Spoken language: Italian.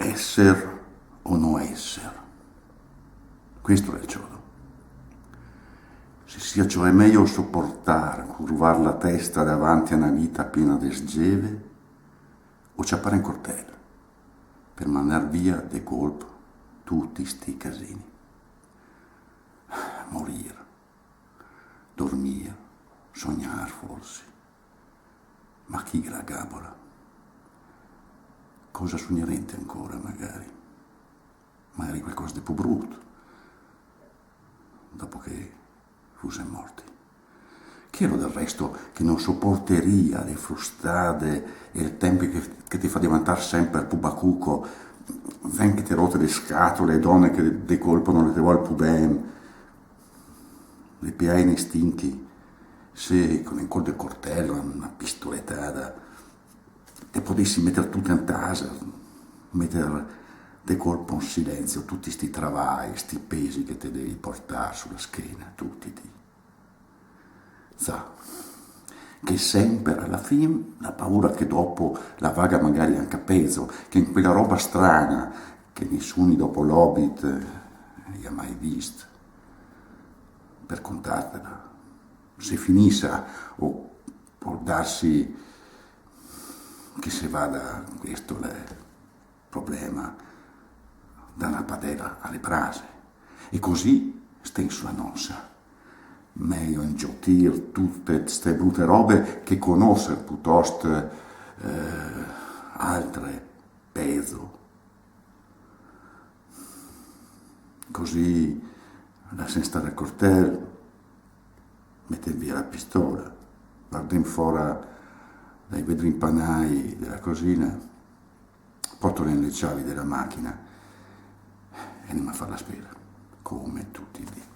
essere o non essere. Questo è il cioè. Se sia cioè meglio sopportare, curvar la testa davanti a una vita piena di sgeve o ciappare in cortello per mandar via de colpo tutti sti casini. Morire, dormire, sognare forse. Ma chi la gabola? Cosa sognerete ancora magari? Magari qualcosa di più brutto, dopo che fosse morti. Chi ero del resto che non sopporteria le frustate e il tempo che ti fa diventare sempre più bacucco, ven che ti rotte le scatole, le donne che ti colpano le te vuole più bene, le piai nei stinchi, se con il col del coltello, una pistolettata, te potessi mettere tutto in casa, mettere de colpo in silenzio tutti sti travai, sti pesi che te devi portare sulla schiena, tutti ti. Sa, che sempre alla fine la paura che dopo la vaga magari anche a peso, che in quella roba strana che nessuno dopo l'Hobbit ha mai visto, per contartela, se finisse o può darsi che se vada, questo è il problema, da una padella alle brase, e così stai sulla nossa. Meglio ingiotir tutte queste brutte robe che conoscere piuttosto altre peso. Così lasciamo stare il coltello, metter via la pistola, guardiamo fuori dai vetri impanai della cosina, portano le chiavi della macchina e andiamo a fare la spesa, come tutti i giorni.